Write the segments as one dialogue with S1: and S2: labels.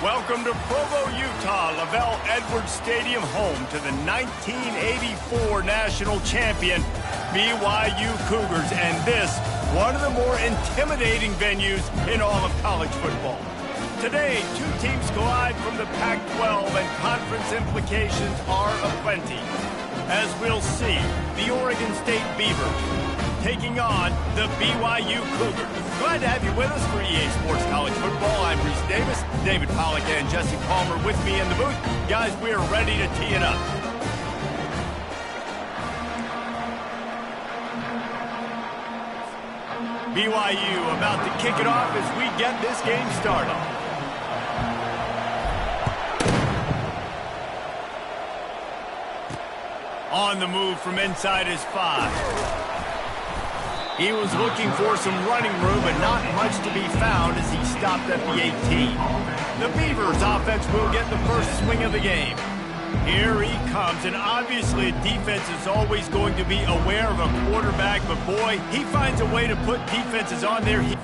S1: Welcome to Provo, Utah, Lavelle Edwards Stadium, home to the 1984 national champion BYU Cougars, and this, one of the more intimidating venues in all of college football. Today, two teams collide from the Pac-12, and conference implications are aplenty. As we'll see, the Oregon State Beavers taking on the BYU Cougars. Glad to have you with us for EA Sports College Football. I'm Reese Davis, David Pollack and Jesse Palmer with me in the booth. Guys, we are ready to tee it up. BYU about to kick it off as we get this game started. On the move from inside his 5. He was looking for some running room, but not much to be found as he stopped at the 18. The Beavers offense will get the first swing of the game. Here he comes, and obviously a defense is always going to be aware of a quarterback, but boy, he finds a way to put defenses on their heels.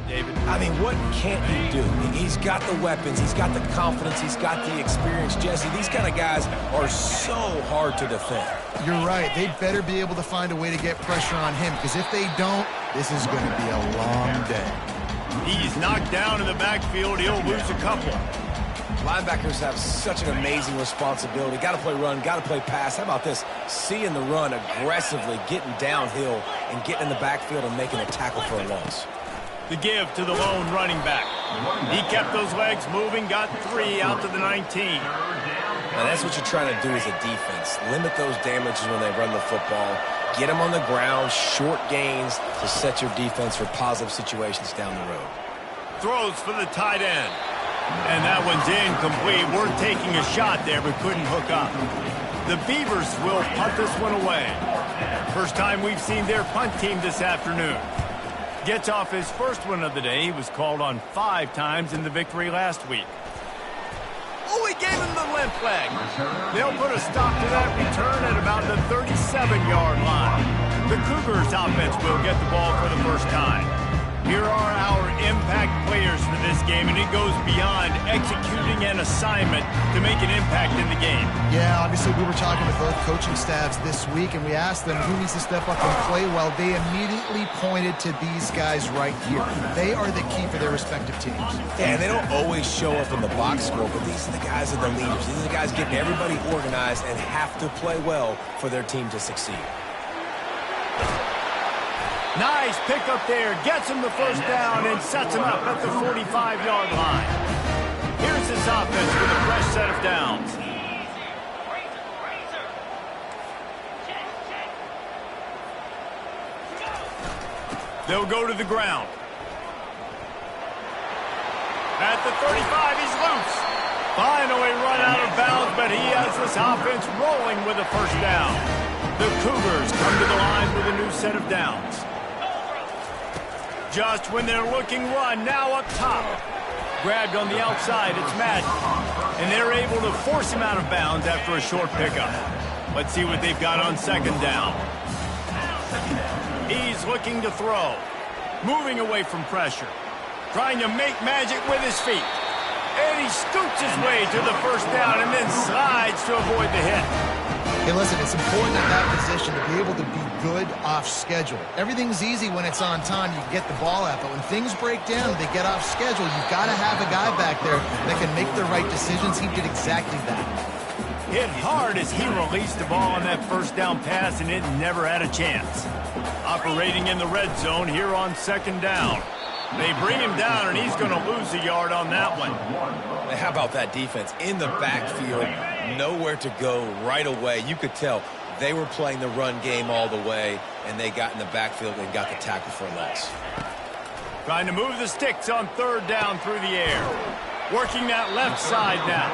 S1: David,
S2: I mean, what can't he do? He's got the weapons, he's got the confidence, he's got the experience. Jesse, these kind of guys are so hard to defend.
S3: You're right. They better be able to find a way to get pressure on him, because if they don't, this is going to be a long day.
S1: He's knocked down in the backfield. He'll lose a couple.
S2: Linebackers have such an amazing responsibility. Got to play run, got to play pass. How about this? Seeing the run aggressively, getting downhill, and getting in the backfield and making a tackle for a loss.
S1: The give to the lone running back. He kept those legs moving, got 3 out to the 19.
S2: Now that's what you're trying to do as a defense. Limit those damages when they run the football. Get them on the ground, short gains to set your defense for positive situations down the road.
S1: Throws for the tight end. And that one's incomplete. We're taking a shot there, but couldn't hook up. The Beavers will punt this one away. First time we've seen their punt team this afternoon. Gets off his first one of the day. He was called on 5 times in the victory last week. Oh, he gave him the limp leg. They'll put a stop to that return at about the 37-yard line. The Cougars offense will get the ball for the first time. Here are our impact players for this this game, and it goes beyond executing an assignment to make an impact in the game.
S3: Yeah, obviously we were talking with both coaching staffs this week, and we asked them who needs to step up and play well. They immediately pointed to these guys right here. They are the key for their respective teams.
S2: Yeah, and they don't always show up in the box score, but these are the guys that are the leaders. These are the guys getting everybody organized and have to play well for their team to succeed.
S1: Nice pickup there. Gets him the first down and sets him up at the 45-yard line. Here's this offense with a fresh set of downs. They'll go to the ground. At the 35, he's loose. Finally run out of bounds, but he has this offense rolling with a first down. The Cougars come to the line with a new set of downs. Just when they're looking run, now up top. Grabbed on the outside, it's Madden. And they're able to force him out of bounds after a short pickup. Let's see what they've got on second down. He's looking to throw. Moving away from pressure. Trying to make magic with his feet. And he scoots his way to the first down and then slides to avoid the hit.
S3: Hey, listen, it's important in that position to be able to be good off schedule. Everything's easy when it's on time. You can get the ball out. But when things break down, they get off schedule. You've got to have a guy back there that can make the right decisions. He did exactly that.
S1: Hit hard as he released the ball on that first down pass, and it never had a chance. Operating in the red zone here on second down. They bring him down, and he's going to lose a yard on that one.
S2: How about that defense? In the backfield, nowhere to go right away. You could tell they were playing the run game all the way, and they got in the backfield and got the tackle for a loss.
S1: Trying to move the sticks on third down through the air. Working that left side now.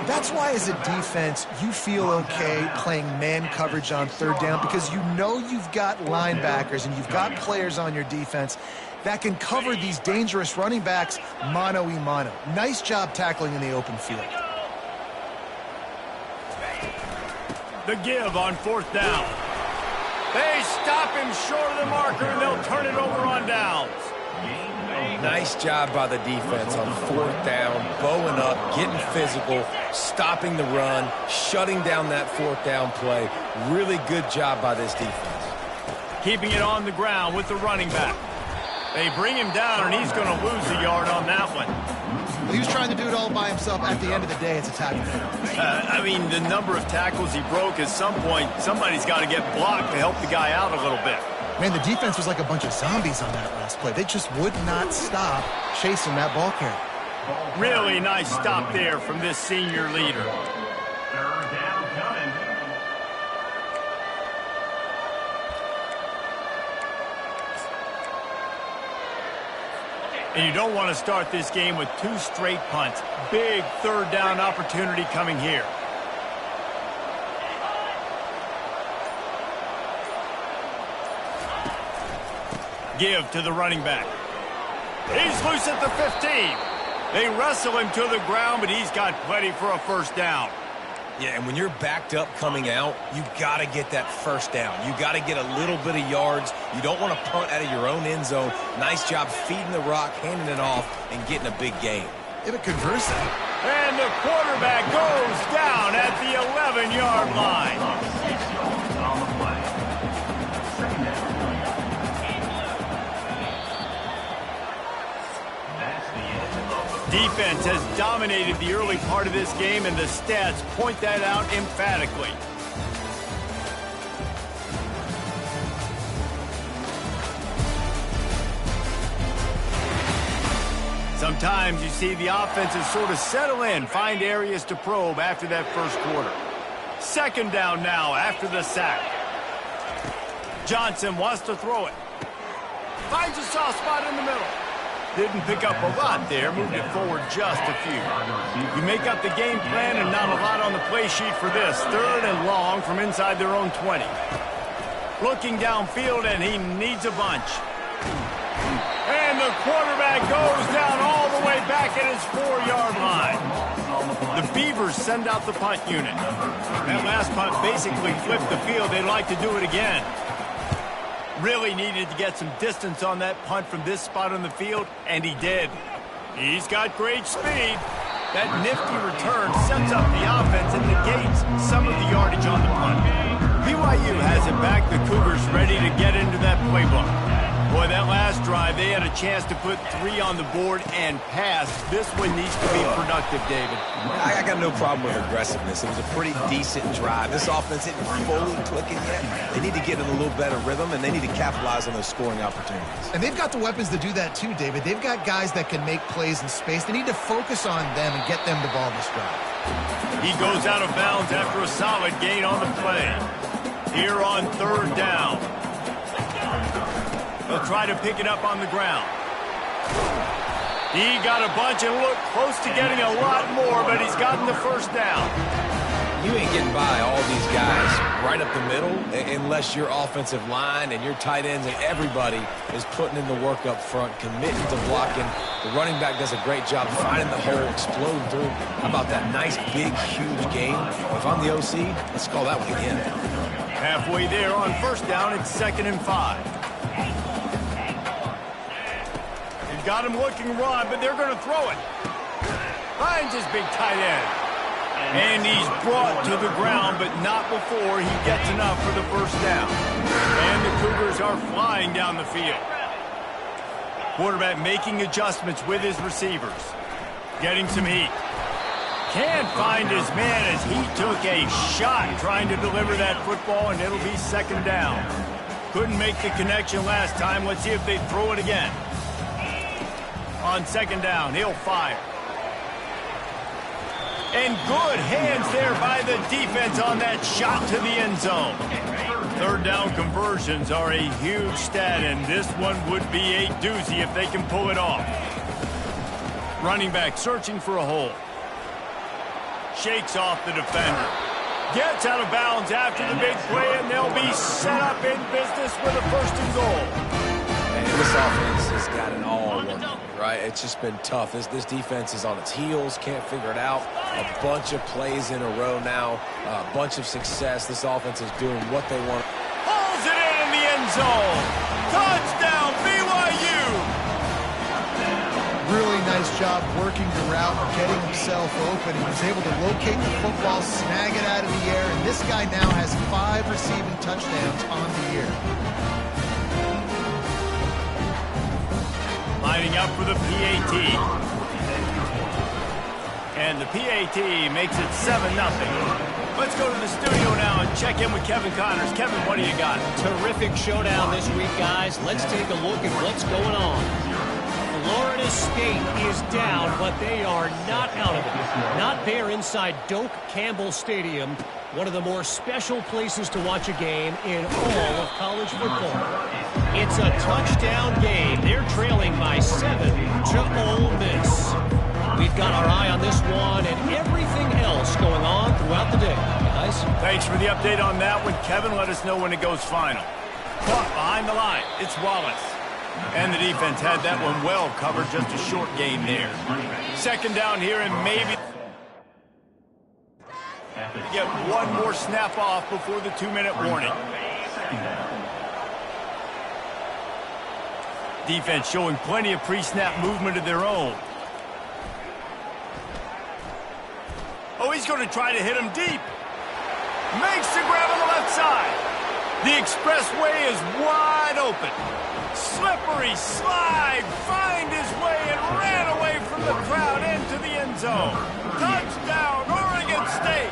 S3: That's why as a defense, you feel okay playing man coverage on third down because you know you've got linebackers and you've got players on your defense that can cover these dangerous running backs mano-a-mano. Nice job tackling in the open field.
S1: The give on fourth down. They stop him short of the marker, and they'll turn it over on downs.
S2: Nice job by the defense on fourth down, bowing up, getting physical, stopping the run, shutting down that fourth down play. Really good job by this defense.
S1: Keeping it on the ground with the running back. They bring him down, and he's going to lose a yard on that one.
S3: Well, he was trying to do it all by himself. At the end of the day, it's a tackle.
S1: I mean, the number of tackles he broke, at some point, somebody's got to get blocked to help the guy out a little bit.
S3: Man, the defense was like a bunch of zombies on that last play. They just would not stop chasing that ball carrier.
S1: Really nice stop there from this senior leader. And you don't want to start this game with two straight punts. Big third down opportunity coming here. Give to the running back. He's loose at the 15. They wrestle him to the ground, but he's got plenty for a first down.
S2: Yeah, and when you're backed up coming out, you got to get that first down. You got to get a little bit of yards. You don't want to punt out of your own end zone. Nice job feeding the rock, handing it off, and getting a big gain.
S3: Yeah, but conversely.
S1: And the quarterback goes down at the 11-yard line. Defense has dominated the early part of this game, and the stats point that out emphatically. Sometimes you see the offenses sort of settle in, find areas to probe after that first quarter. Second down now after the sack. Johnson wants to throw it. Finds a soft spot in the middle. Didn't pick up a lot there, moved it forward just a few. You make up the game plan and not a lot on the play sheet for this. Third and long from inside their own 20. Looking downfield, and he needs a bunch. And the quarterback goes down all the way back at his 4-yard line. The Beavers send out the punt unit. That last punt basically flipped the field. They'd like to do it again. Really needed to get some distance on that punt from this spot on the field, and he did. He's got great speed. That nifty return sets up the offense and negates some of the yardage on the punt. BYU has it back. The Cougars ready to get into that playbook. Boy, that last drive, they had a chance to put 3 on the board and pass. This one needs to be productive, David.
S2: I got no problem with aggressiveness. It was a pretty decent drive. This offense isn't fully clicking yet. They need to get in a little better rhythm, and they need to capitalize on those scoring opportunities.
S3: And they've got the weapons to do that too, David. They've got guys that can make plays in space. They need to focus on them and get them the ball this drive.
S1: He goes out of bounds after a solid gain on the play. Here on 3rd down. They'll try to pick it up on the ground. He got a bunch and looked close to getting a lot more, but he's gotten the 1st down.
S2: You ain't getting by all these guys right up the middle unless your offensive line and your tight ends and everybody is putting in the work up front, committing to blocking. The running back does a great job finding the hole, exploding through. How about that nice, big, huge gain? If I'm the OC, let's call that one again.
S1: Halfway there on 1st down, it's 2nd and 5. Got him looking run, but they're going to throw it. Finds his big tight end. And he's brought to the ground, but not before he gets enough for the 1st down. And the Cougars are flying down the field. Quarterback making adjustments with his receivers. Getting some heat. Can't find his man as he took a shot trying to deliver that football, and it'll be 2nd down. Couldn't make the connection last time. Let's see if they throw it again. On 2nd down, he'll fire. And good hands there by the defense on that shot to the end zone. 3rd down conversions are a huge stat, and this one would be a doozy if they can pull it off. Running back searching for a hole. Shakes off the defender. Gets out of bounds after the big play, and they'll be set up in business with a 1st and goal.
S2: This offense has got it all working, right? It's just been tough. This defense is on its heels, can't figure it out. A bunch of plays in a row now, a bunch of success. This offense is doing what they want.
S1: Pulls it in the end zone. Touchdown, BYU!
S3: Really nice job working the route, getting himself open. He was able to locate the football, snag it out of the air, and this guy now has 5 receiving touchdowns on the year.
S1: Lining up for the PAT. And the PAT makes it 7-0. Let's go to the studio now and check in with Kevin Connors. Kevin, what do you got?
S4: Terrific showdown this week, guys. Let's take a look at what's going on. Florida State is down, but they are not out of it. Not there inside Doak Campbell Stadium, one of the more special places to watch a game in all of college football. It's a touchdown game. They're trailing by 7 to Ole Miss. We've got our eye on this one and everything else going on throughout the day, guys.
S1: Thanks for the update on that one, Kevin. Let us know when it goes final. Caught behind the line. It's Wallace. And the defense had that one well covered. Just a short gain there. 2nd down here, and maybe get one more snap off before the 2-minute warning. Defense showing plenty of pre-snap movement of their own. Oh, he's going to try to hit him deep. Makes the grab on the left side. The expressway is wide open. Slippery slide, find his way and ran away from the crowd into the end zone. Touchdown, Oregon State.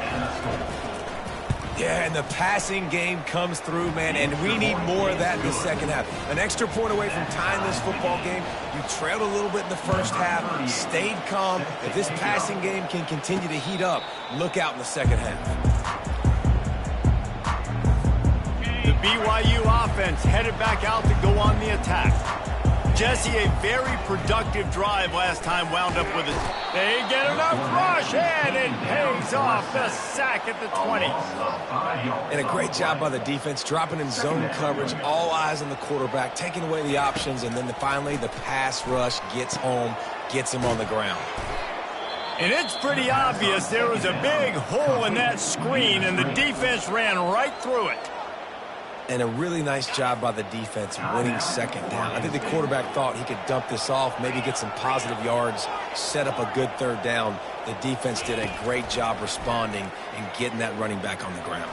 S2: Yeah, and the passing game comes through, man, and we need more of that in the 2nd half. An extra point away from tying this football game. You trailed a little bit in the 1st half, stayed calm. If this passing game can continue to heat up, look out in the 2nd half.
S1: The BYU offense headed back out to go on the attack. Jesse, a very productive drive last time, wound up with it. They get enough rush, and it pays off. The sack at the 20.
S2: And a great job by the defense, dropping in zone coverage, all eyes on the quarterback, taking away the options, and then finally the pass rush gets home, gets him on the ground.
S1: And it's pretty obvious there was a big hole in that screen, and the defense ran right through it.
S2: And a really nice job by the defense winning second down. I think the quarterback thought he could dump this off, maybe get some positive yards, set up a good third down. The defense did a great job responding and getting that running back on the ground.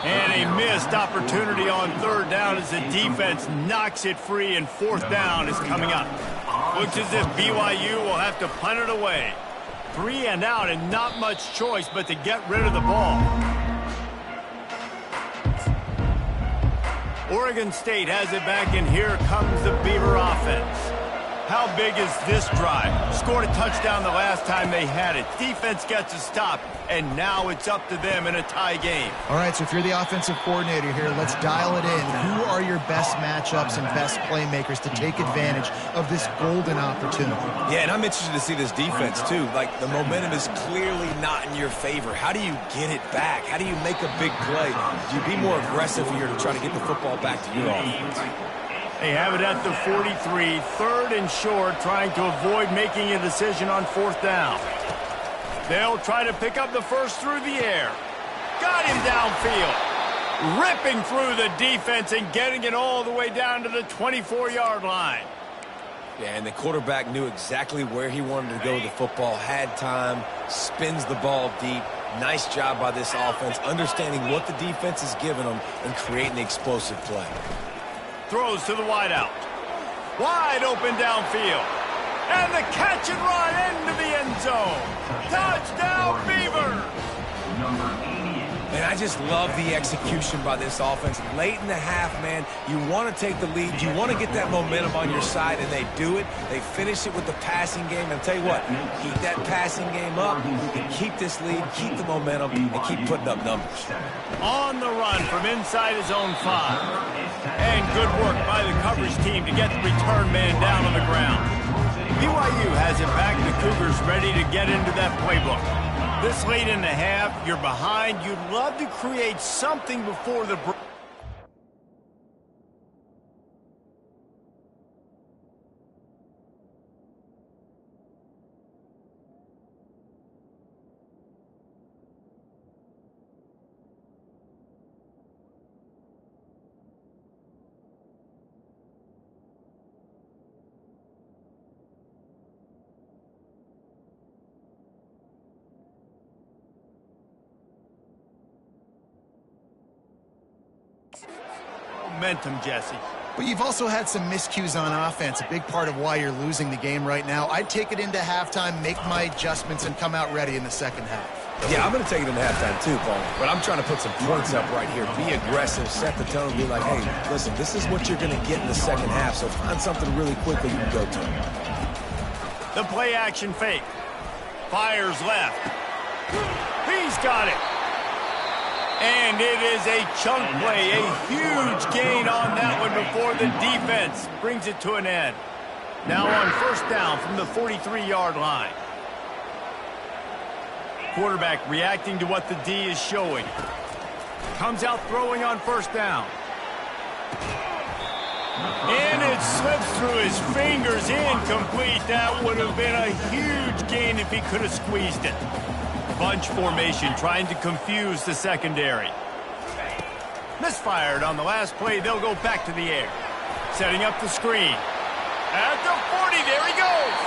S1: And a missed opportunity on third down as the defense knocks it free, and fourth down is coming up. Looks as if BYU will have to punt it away. 3 and out and not much choice but to get rid of the ball. Oregon State has it back, and here comes the Beaver offense. How big is this drive? Scored a touchdown the last time they had it. Defense gets a stop, and now it's up to them in a tie game.
S3: All right, so if you're the offensive coordinator here, let's dial it in. Who are your best matchups and best playmakers to take advantage of this golden opportunity?
S2: Yeah, and I'm interested to see this defense, too. Like, the momentum is clearly not in your favor. How do you get it back? How do you make a big play? Do you be more aggressive here to try to get the football back to your offense?
S1: They have it at the 43, third and short, trying to avoid making a decision on fourth down. They'll try to pick up the first through the air. Got him downfield. Ripping through the defense and getting it all the way down to the 24-yard line.
S2: Yeah, and the quarterback knew exactly where he wanted to go with the football, had time, spins the ball deep. Nice job by this offense, understanding what the defense is giving them and creating the explosive play.
S1: Throws to the wideout. Wide open downfield. And the catch and run into the end zone. Touchdown, Beavers!
S2: And I just love the execution by this offense. Late in the half, man, you want to take the lead. You want to get that momentum on your side, and they do it. They finish it with the passing game. And I'll tell you what, keep that passing game up. You can keep this lead, keep the momentum, and keep putting up numbers.
S1: On the run from inside his own 5. And good work by the coverage team to get the return man down on the ground. BYU has it back. The Cougars ready to get into that playbook. This late in the half, you're behind. You'd love to create something before the break. Momentum, Jesse.
S3: But you've also had some miscues on offense, a big part of why you're losing the game right now. I'd take it into halftime, make my adjustments, and come out ready in the second half.
S2: Yeah, I'm going to take it into halftime too, Paul. But I'm trying to put some points up right here. Be aggressive, set the tone, be like, hey, listen, this is what you're going to get in the second half, so find something really quickly you can go to.
S1: The play action fake. Fires left. He's got it. And it is a chunk play, a huge gain on that one before the defense brings it to an end. Now on first down from the 43-yard line. Quarterback reacting to what the D is showing. Comes out throwing on first down. And it slips through his fingers, incomplete. That would have been a huge gain if he could have squeezed it. Bunch formation trying to confuse the secondary. Misfired on the last play. They'll go back to the air. Setting up the screen. At the 40, there he goes.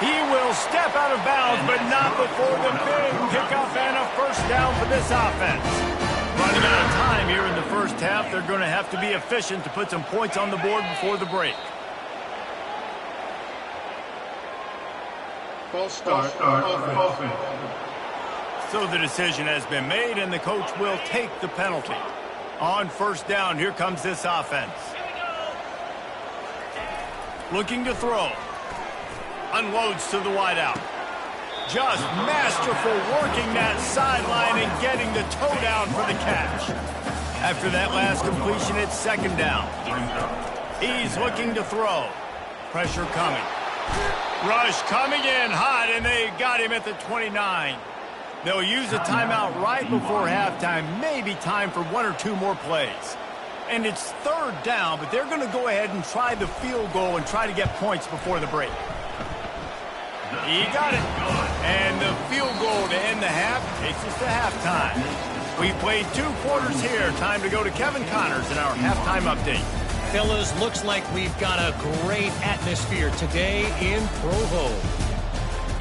S1: He will step out of bounds, but not before the big pickup and a first down for this offense. Running out of time here in the first half. They're going to have to be efficient to put some points on the board before the break.
S5: False start offense.
S1: So the decision has been made, and the coach will take the penalty. On first down, here comes this offense. Looking to throw. Unloads to the wideout. Just masterful working that sideline and getting the toe down for the catch. After that last completion, it's second down. He's looking to throw. Pressure coming. Rush coming in hot, and they got him at the 29. They'll use a timeout right before halftime. Maybe time for one or two more plays. And it's third down, but they're going to go ahead and try the field goal and try to get points before the break. He got it. And the field goal to end the half takes us to halftime. We've played 2 quarters here. Time to go to Kevin Connors in our halftime update.
S4: Fellas, looks like we've got a great atmosphere today in Provo.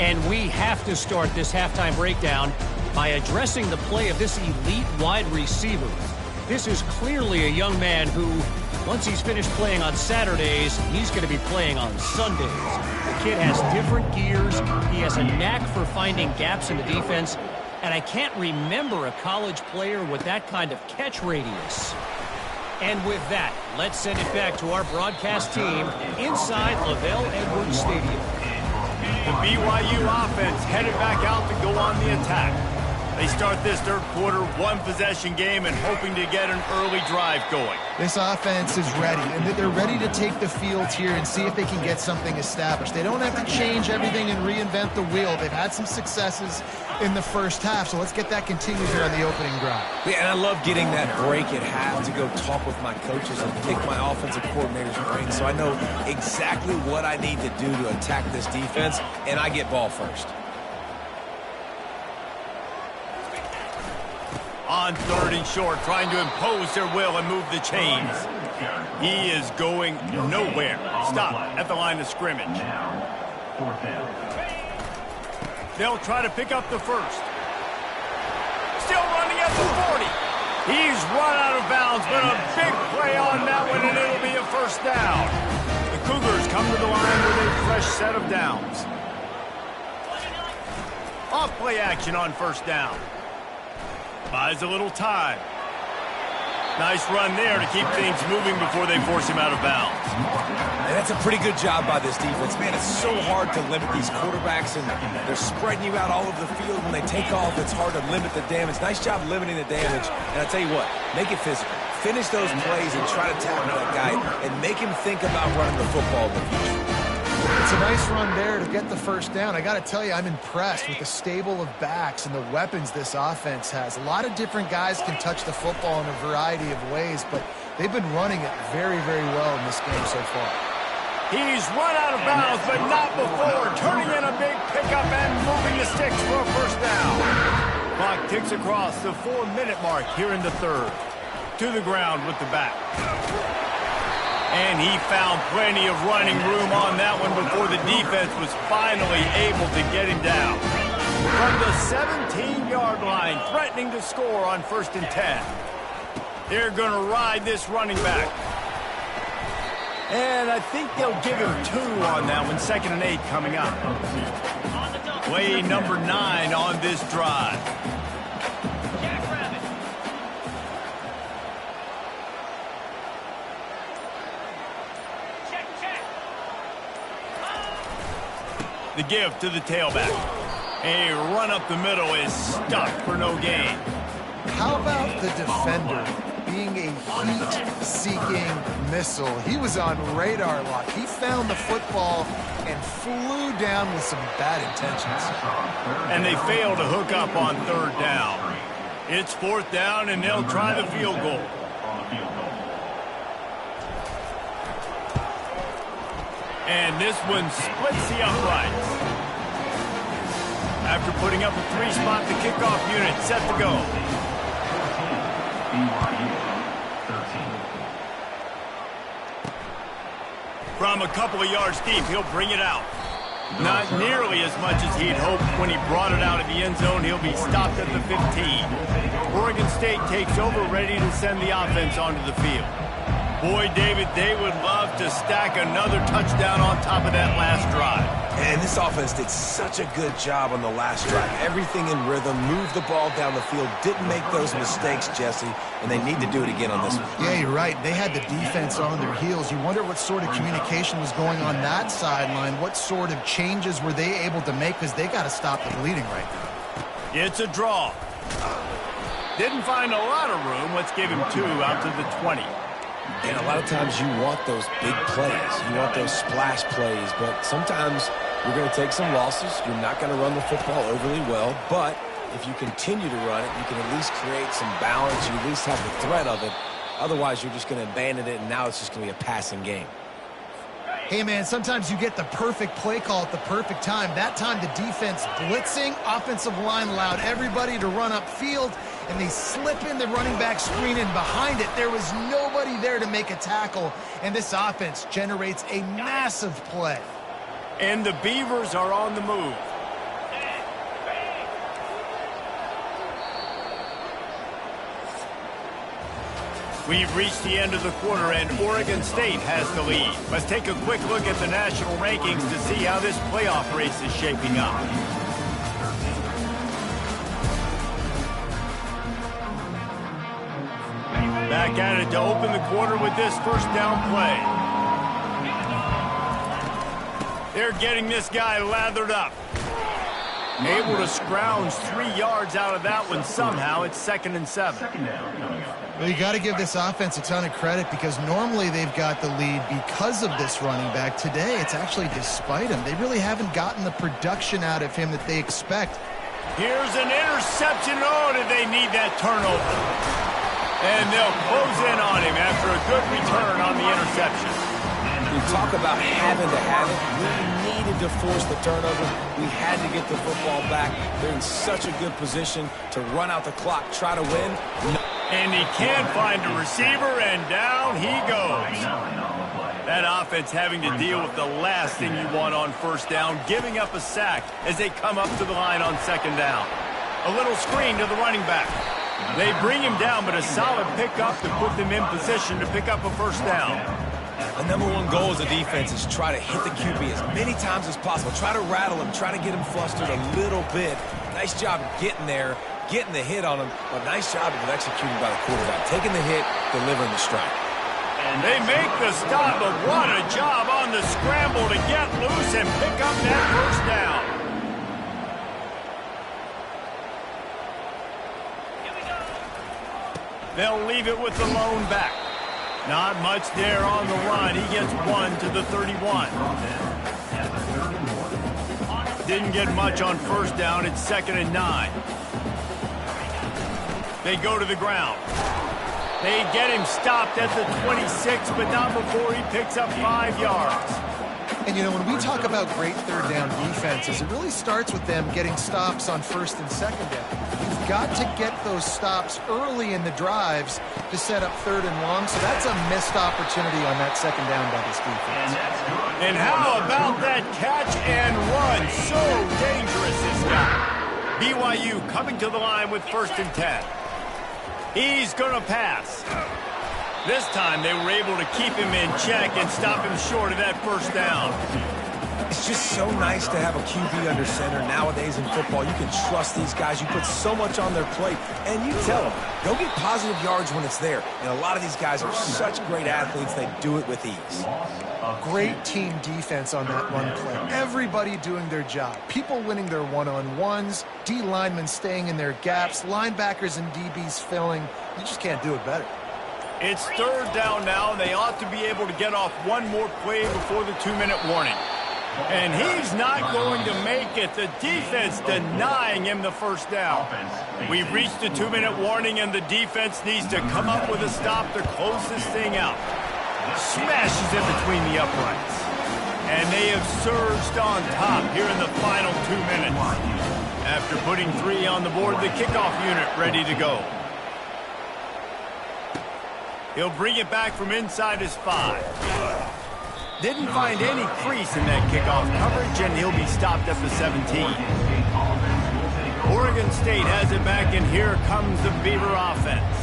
S4: And we have to start this halftime breakdown by addressing the play of this elite wide receiver. This is clearly a young man who, once he's finished playing on Saturdays, he's going to be playing on Sundays. The kid has different gears. He has a knack for finding gaps in the defense. And I can't remember a college player with that kind of catch radius. And with that, let's send it back to our broadcast team inside Lavelle Edwards Stadium.
S1: The BYU offense headed back out to go on the attack. They start this third quarter 1-possession game and hoping to get an early drive going.
S3: This offense is ready, and they're ready to take the field here and see if they can get something established. They don't have to change everything and reinvent the wheel. They've had some successes in the first half, so let's get that continued here on the opening drive.
S2: Yeah, and I love getting that break at half to go talk with my coaches and pick my offensive coordinator's brain so I know exactly what I need to do to attack this defense, and I get ball first.
S1: On 3rd and short, trying to impose their will and move the chains. He is going nowhere. Stop at the line of scrimmage. They'll try to pick up the first. Still running at the 40. He's run out of bounds, but a big play on that one, and it'll be a first down. The Cougars come to the line with a fresh set of downs. Off play action on first down. Buys a little time. Nice run there to keep things moving before they force him out of bounds.
S2: And that's a pretty good job by this defense. Man, it's so hard to limit these quarterbacks, and they're spreading you out all over the field. When they take off, it's hard to limit the damage. Nice job limiting the damage. And I tell you what, make it physical. Finish those plays and try to tackle that guy and make him think about running the football in the future.
S3: It's a nice run there to get the first down. I got to tell you, I'm impressed with the stable of backs and the weapons this offense has. A lot of different guys can touch the football in a variety of ways, but they've been running it very, very well in this game so far.
S1: He's run out of bounds, but not before. Turning in a big pickup and moving the sticks for a first down. Clock ticks across the 4-minute mark here in the third. To the ground with the back. And he found plenty of running room on that one before the defense was finally able to get him down. From the 17-yard line, threatening to score on 1st and 10. They're going to ride this running back. And I think they'll give him 2 on that one, 2nd and 8 coming up. Play number 9 on this drive. The give to the tailback. A run up the middle is stuck for no gain.
S3: How about the defender being a heat-seeking missile? He was on radar lock. He found the football and flew down with some bad intentions.
S1: And they fail to hook up on 3rd down. It's 4th down, and they'll try the field goal. And this one splits the uprights. After putting up a 3-spot, the kickoff unit set to go. From a couple of yards deep, he'll bring it out. Not nearly as much as he'd hoped when he brought it out of the end zone. He'll be stopped at the 15. Oregon State takes over, ready to send the offense onto the field. Boy, David, they would love to stack another touchdown on top of that last drive.
S2: And this offense did such a good job on the last drive. Everything in rhythm, moved the ball down the field, didn't make those mistakes, Jesse, and they need to do it again on this one.
S3: Yeah, you're right. They had the defense on their heels. You wonder what sort of communication was going on that sideline. What sort of changes were they able to make, because they got to stop the bleeding right now.
S1: It's a draw. Didn't find a lot of room. Let's give him 2 out to the 20.
S2: And a lot of times you want those big plays. You want those splash plays. But sometimes you're going to take some losses. You're not going to run the football overly well. But if you continue to run it, you can at least create some balance. You at least have the threat of it. Otherwise, you're just going to abandon it, and now it's just going to be a passing game.
S3: Hey, man, sometimes you get the perfect play call at the perfect time. That time, the defense blitzing, offensive line allowed everybody to run upfield, and they slip in the running back screen, and behind it, there was nobody there to make a tackle, and this offense generates a massive play.
S1: And the Beavers are on the move. We've reached the end of the quarter, and Oregon State has the lead. Let's take a quick look at the national rankings to see how this playoff race is shaping up. Back at it to open the quarter with this first down play. They're getting this guy lathered up. Able to scrounge 3 yards out of that one somehow. It's 2nd and 7.
S3: Well, you got to give this offense a ton of credit because normally they've got the lead because of this running back. Today, it's actually despite him. They really haven't gotten the production out of him that they expect.
S1: Here's an interception. Oh, did they need that turnover? And they'll close in on him after a good return on the interception.
S2: You talk about having to have it. We needed to force the turnover. We had to get the football back. They're in such a good position to run out the clock, try to win.
S1: And he can't find a receiver, and down he goes. That offense having to deal with the last thing you want on first down, giving up a sack as they come up to the line on 2nd down. A little screen to the running back. They bring him down, but a solid pickup to put them in position to pick up a first down.
S2: The #1 goal as a defense is try to hit the QB as many times as possible. Try to rattle him, try to get him flustered a little bit. Nice job getting there, getting the hit on him, but nice job of executing by the quarterback. Taking the hit, delivering the strike.
S1: And they make the stop, but what a job on the scramble to get loose and pick up that first down. They'll leave it with the lone back. Not much there on the run. He gets 1 to the 31. Didn't get much on first down. It's 2nd and 9. They go to the ground. They get him stopped at the 26, but not before he picks up 5 yards.
S3: And, you know, when we talk about great third down defenses, it really starts with them getting stops on 1st and 2nd down. You've got to get those stops early in the drives to set up 3rd and long, so that's a missed opportunity on that 2nd down by this defense.
S1: And how about that catch and run? So dangerous, this guy. BYU coming to the line with 1st and 10. He's going to pass. This time they were able to keep him in check and stop him short of that first down.
S2: It's just so nice to have a QB under center nowadays in football. You can trust these guys. You put so much on their plate, and you tell them, go get positive yards when it's there. And a lot of these guys are such great athletes, they do it with ease.
S3: Great team defense on that run play. Everybody doing their job. People winning their one-on-ones, D linemen staying in their gaps, linebackers and DBs filling. You just can't do it better.
S1: It's 3rd down now, and they ought to be able to get off one more play before the 2-minute warning. And he's not going to make it. The defense denying him the first down. We've reached the 2-minute warning, and the defense needs to come up with a stop to close this thing out. Smashes in between the uprights. And they have surged on top here in the final 2 minutes. After putting 3 on the board, the kickoff unit ready to go. He'll bring it back from inside his 5. Didn't find any crease in that kickoff coverage, and he'll be stopped at the 17. Oregon State has it back, and here comes the Beaver offense.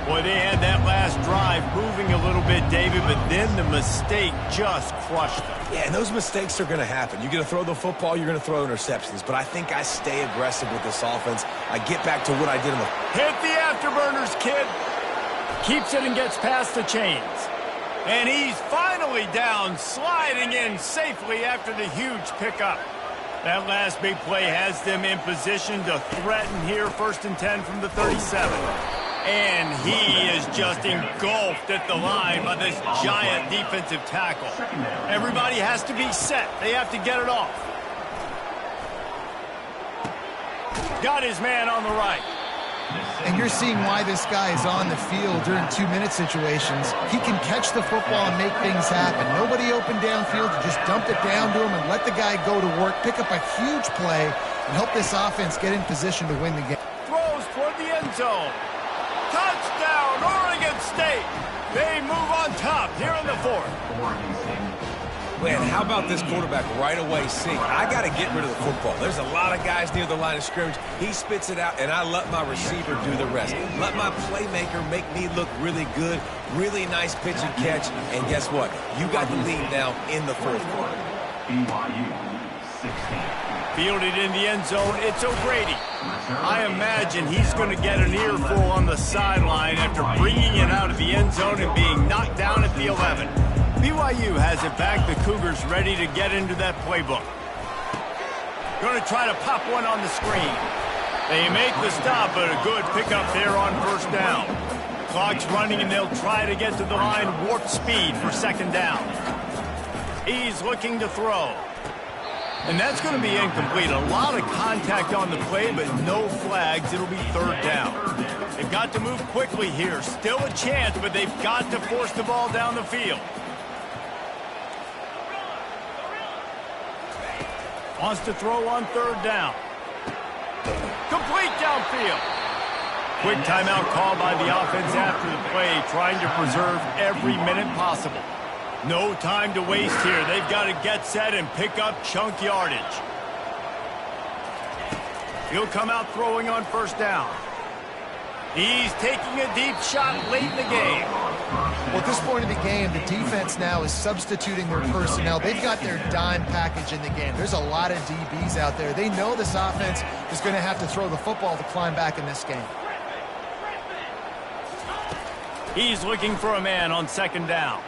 S1: Boy, they had that last drive moving a little bit, David, but then the mistake just crushed them.
S2: Yeah, and those mistakes are going to happen. You're going to throw the football, you're going to throw interceptions. But I think I stay aggressive with this offense. I get back to what I did in the...
S1: Hit the afterburners, kid. Keeps it and gets past the chains. And he's finally down, sliding in safely after the huge pickup. That last big play has them in position to threaten here, 1st and 10 from the 37. And he is just engulfed at the line by this giant defensive tackle. Everybody has to be set. They have to get it off. Got his man on the right.
S3: And you're seeing why this guy is on the field during 2-minute situations. He can catch the football and make things happen. Nobody open downfield. You just dump it down to him and let the guy go to work, pick up a huge play, and help this offense get in position to win the game.
S1: Throws toward the end zone. Touchdown, Oregon State. They move on top here in the fourth.
S2: Man, how about this quarterback right away seeing, I got to get rid of the football. There's a lot of guys near the line of scrimmage. He spits it out, and I let my receiver do the rest. Let my playmaker make me look really good. Really nice pitch and catch. And guess what? You got the lead now in the fourth quarter.
S5: BYU 16.
S1: Fielded in the end zone, it's O'Grady. I imagine he's going to get an earful on the sideline after bringing it out of the end zone and being knocked down at the 11. BYU has it back. The Cougars ready to get into that playbook. Going to try to pop one on the screen. They make the stop, but a good pickup there on first down. Clock's running, and they'll try to get to the line warp speed for second down. He's looking to throw. And that's going to be incomplete. A lot of contact on the play, but no flags. It'll be third down. They've got to move quickly here. Still a chance, but they've got to force the ball down the field. Wants to throw on third down. Complete downfield. Quick timeout called by the offense after the play, trying to preserve every minute possible. No time to waste here. They've got to get set and pick up chunk yardage. He'll come out throwing on first down. He's taking a deep shot late in the game.
S3: Well, at this point in the game, the defense now is substituting their personnel. They've got their dime package in the game. There's a lot of DBs out there. They know this offense is going to have to throw the football to climb back in this game.
S1: He's looking for a man on second down.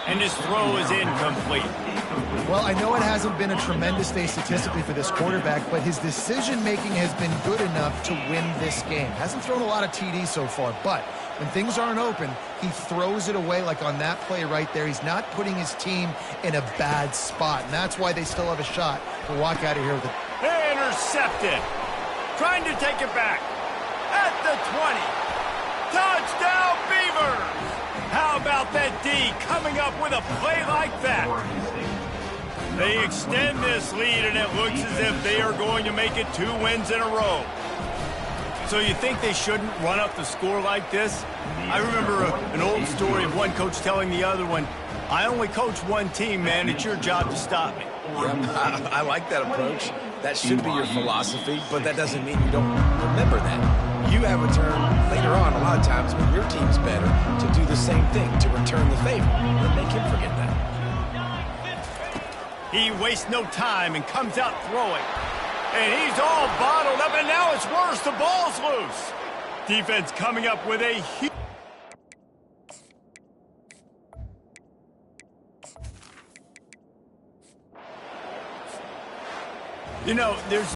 S1: And his throw is incomplete.
S3: Well, I know it hasn't been a tremendous day statistically for this quarterback, but his decision-making has been good enough to win this game. Hasn't thrown a lot of TDs so far, but when things aren't open, he throws it away like on that play right there. He's not putting his team in a bad spot, and that's why they still have a shot to walk out of here with it.
S1: Intercepted. Trying to take it back. At the 20. Touchdown, Beavers! How about that D coming up with a play like that? They extend this lead, and it looks as if they are going to make it 2 wins in a row. So you think they shouldn't run up the score like this? I remember an old story of one coach telling the other one, I only coach one team, man. It's your job to stop me.
S2: Yeah, I like that approach. That should be your philosophy, but that doesn't mean you don't remember that. You have a turn later on a lot of times when your team's better to do the same thing, to return the favor. Don't make him forget that.
S1: He wastes no time and comes out throwing. And he's all bottled up, and now it's worse. The ball's loose. Defense coming up with a huge... You know, there's